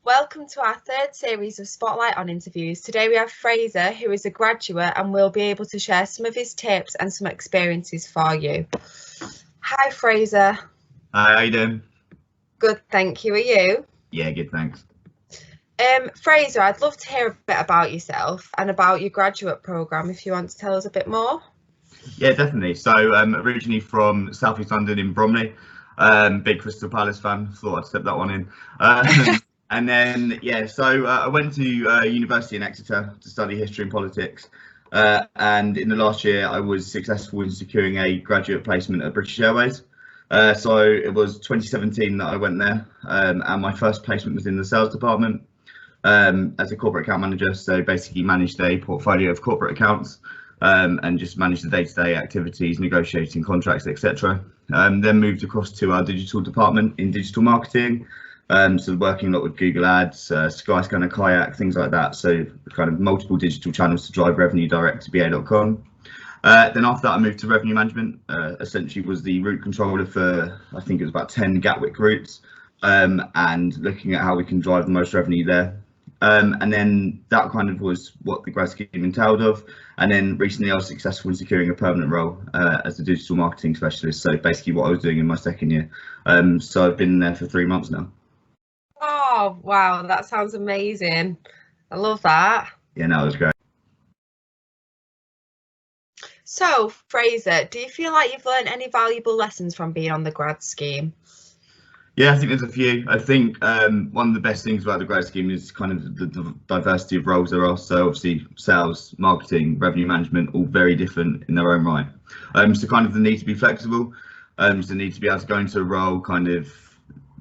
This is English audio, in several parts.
Welcome to our third series of Spotlight on interviews. Today we have Fraser, who is a graduate and will be able to share some of his tips and some experiences for you. Hi, Fraser. Hi, how you doing? Good, thank you. Are you? Yeah, good, thanks. Fraser, I'd love to hear a bit about yourself and about your graduate programme, if you want to tell us a bit more. Yeah, definitely. So originally from South East London in Bromley, big Crystal Palace fan, thought I'd step that one in. And then, I went to university in Exeter to study history and politics. And in the last year, I was successful in securing a graduate placement at British Airways. So it was 2017 that I went there, and my first placement was in the sales department as a corporate account manager. So basically managed a portfolio of corporate accounts and just managed the day-to-day activities, negotiating contracts, etc. Then moved across to our digital department in digital marketing. So working a lot with Google Ads, Skyscanner, Kayak, things like that. So kind of multiple digital channels to drive revenue direct to BA.com. Then after that, I moved to revenue management. Essentially was the route controller for, I think it was about 10 Gatwick routes, and looking at how we can drive the most revenue there. And then that kind of was what the grad scheme entailed of. And then recently I was successful in securing a permanent role as a digital marketing specialist. So basically what I was doing in my second year. So I've been there for 3 months now. Oh, wow, that sounds amazing. I love that. Yeah, no, it was great. So, Fraser, do you feel like you've learned any valuable lessons from being on the grad scheme? Yeah, I think there's a few. I think one of the best things about the grad scheme is kind of the diversity of roles there are. So obviously sales, marketing, revenue management, all very different in their own right. So kind of the need to be flexible, so the need to be able to go into a role, kind of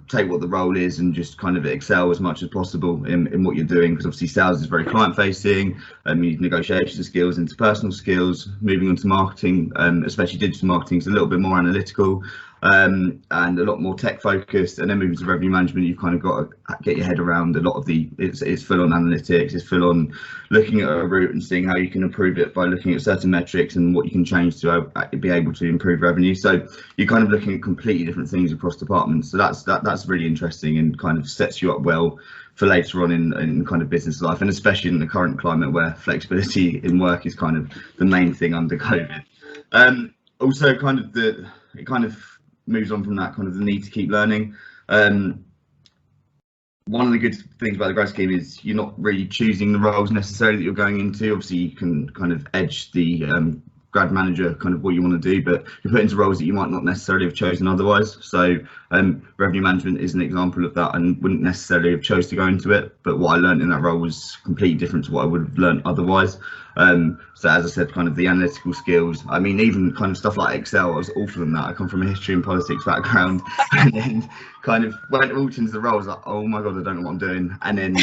take what the role is and just kind of excel as much as possible in what you're doing, because obviously sales is very client facing, you need negotiation skills, interpersonal skills. Moving on to marketing, especially digital marketing, is a little bit more analytical and a lot more tech focused. And then moving to revenue management, you've kind of got to get your head around a lot of it's full on analytics, it's full on looking at a route and seeing how you can improve it by looking at certain metrics and what you can change to be able to improve revenue. So you're kind of looking at completely different things across departments. So that's really interesting and kind of sets you up well for later on in kind of business life, and especially in the current climate where flexibility in work is kind of the main thing under COVID. Also kind of it kind of moves on from that, kind of the need to keep learning. One of the good things about the grad scheme is you're not really choosing the roles necessarily that you're going into. Obviously you can kind of edge the grad manager kind of what you want to do, but you're put into roles that you might not necessarily have chosen otherwise. So revenue management is an example of that, and wouldn't necessarily have chose to go into it, but what I learned in that role was completely different to what I would have learned otherwise. So as I said, kind of the analytical skills, I mean, even kind of stuff like Excel, I was awful in that. I come from a history and politics background, and then kind of went walked into the role, I was like, oh my god, I don't know what I'm doing. And then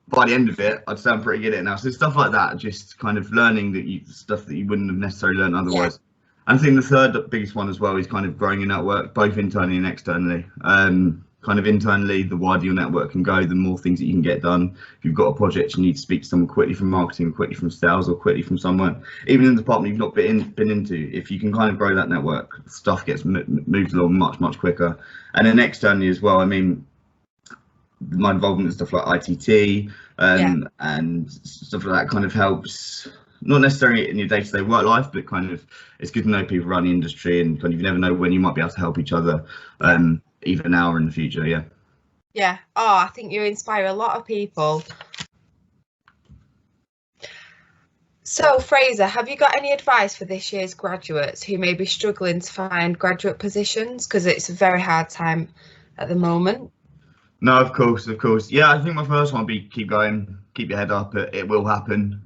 by the end of it, I'd sound pretty good at it now. So stuff like that, just kind of learning stuff that you wouldn't have necessarily learned otherwise. Yeah. And I think the third biggest one as well is kind of growing your network, both internally and externally. Kind of internally, the wider your network can go, the more things that you can get done. If you've got a project, you need to speak to someone quickly from marketing, quickly from sales, or quickly from someone, even in the department you've not been into. If you can kind of grow that network, stuff gets moved along much quicker. And then externally as well, I mean, my involvement in stuff like ITT and stuff like that kind of helps, not necessarily in your day-to-day work life, but kind of it's good to know people around the industry, and kind of you never know when you might be able to help each other, either now or in the future. Yeah. Oh, I think you inspire a lot of people. So Fraser, have you got any advice for this year's graduates who may be struggling to find graduate positions, because it's a very hard time at the moment? No, of course. Yeah, I think my first one would be keep going, keep your head up. It will happen.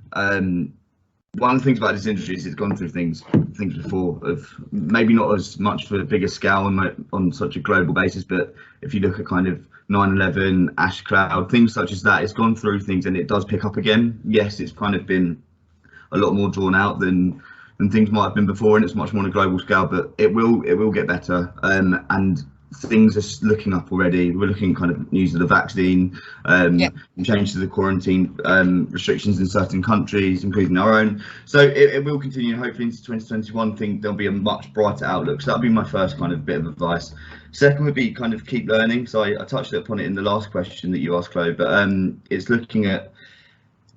One of the things about this industry is it's gone through things before, of maybe not as much for a bigger scale and on such a global basis, but if you look at kind of 9/11, ash cloud, things such as that, it's gone through things and it does pick up again. Yes, it's kind of been a lot more drawn out than things might have been before, and it's much more on a global scale, but it will get better. And things are looking up already. We're looking at kind of news of the vaccine, change to the quarantine restrictions in certain countries, including our own. So it will continue. Hopefully into 2021, I think there'll be a much brighter outlook. So that'll be my first kind of bit of advice. Second would be kind of keep learning. So I touched upon it in the last question that you asked, Chloe, but it's looking at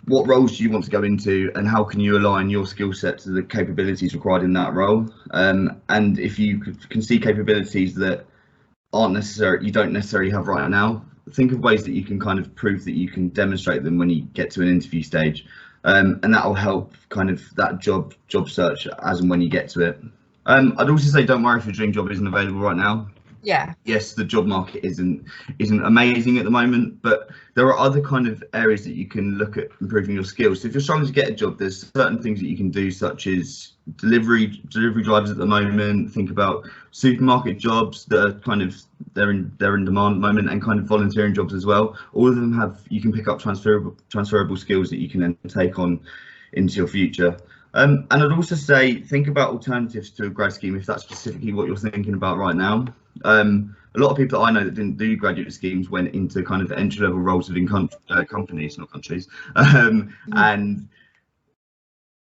what roles do you want to go into and how can you align your skill set to the capabilities required in that role. And if you can see capabilities that you don't necessarily have right now, think of ways that you can kind of prove that you can demonstrate them when you get to an interview stage, and that will help kind of that job search as and when you get to it. I'd also say don't worry if your dream job isn't available right now. Yes, the job market isn't amazing at the moment, but there are other kind of areas that you can look at improving your skills. So if you're struggling to get a job, there's certain things that you can do, such as delivery drivers at the moment. Think about supermarket jobs that are kind of they're in demand at the moment, and kind of volunteering jobs as well. All of them you can pick up transferable skills that you can then take on into your future. And I'd also say think about alternatives to a grad scheme if that's specifically what you're thinking about right now. A lot of people that I know that didn't do graduate schemes went into kind of entry-level roles within companies, not countries, and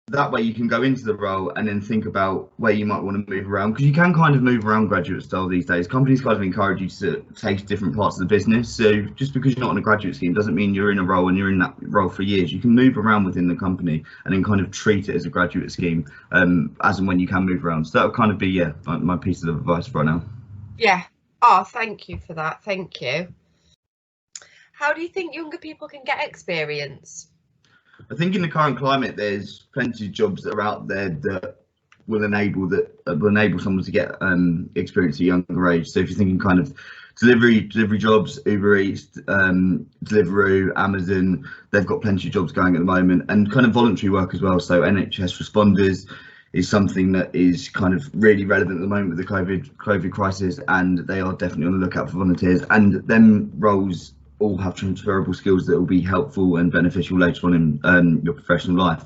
that way you can go into the role and then think about where you might want to move around, because you can kind of move around graduate style these days. Companies kind of encourage you to take different parts of the business, so just because you're not on a graduate scheme doesn't mean you're in a role and you're in that role for years. You can move around within the company and then kind of treat it as a graduate scheme, as and when you can move around. So that would kind of be my piece of advice right now. Oh, thank you for that. Thank you. How do you think younger people can get experience? I think in the current climate, there's plenty of jobs that are out there that will enable someone to get experience at a younger age. So if you're thinking kind of delivery jobs, Uber Eats, Deliveroo, Amazon, they've got plenty of jobs going at the moment, and kind of voluntary work as well. So NHS responders is something that is kind of really relevant at the moment with the COVID crisis, and they are definitely on the lookout for volunteers, and them roles all have transferable skills that will be helpful and beneficial later on in your professional life.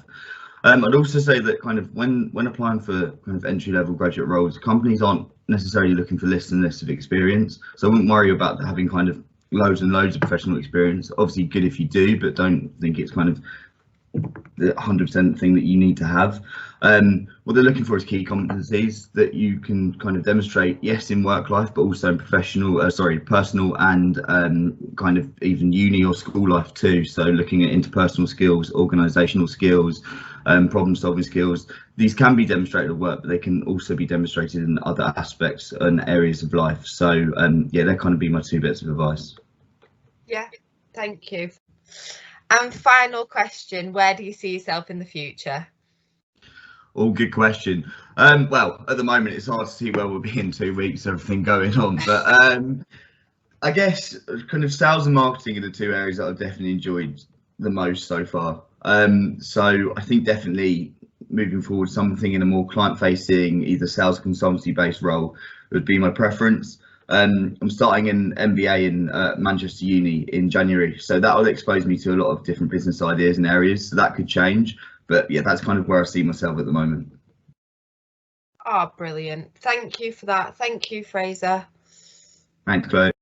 I'd also say that kind of when applying for kind of entry-level graduate roles, companies aren't necessarily looking for lists and lists of experience, so I wouldn't worry about having kind of loads and loads of professional experience. Obviously good if you do, but don't think it's kind of the 100% thing that you need to have. What they're looking for is key competencies that you can kind of demonstrate, yes, in work life, but also in personal and kind of even uni or school life too. So looking at interpersonal skills, organisational skills, problem solving skills. These can be demonstrated at work, but they can also be demonstrated in other aspects and areas of life. So they're kind of be my two bits of advice. Thank you. And final question, where do you see yourself in the future? Oh, good question. Well, at the moment, it's hard to see where we'll be in 2 weeks, everything going on. But I guess kind of sales and marketing are the two areas that I've definitely enjoyed the most so far. So I think definitely moving forward, something in a more client-facing, either sales consultancy-based role would be my preference. I'm starting an MBA in Manchester Uni in January, so that will expose me to a lot of different business ideas and areas, so that could change. But that's kind of where I see myself at the moment. Oh, brilliant. Thank you for that. Thank you, Fraser. Thanks, Chloe.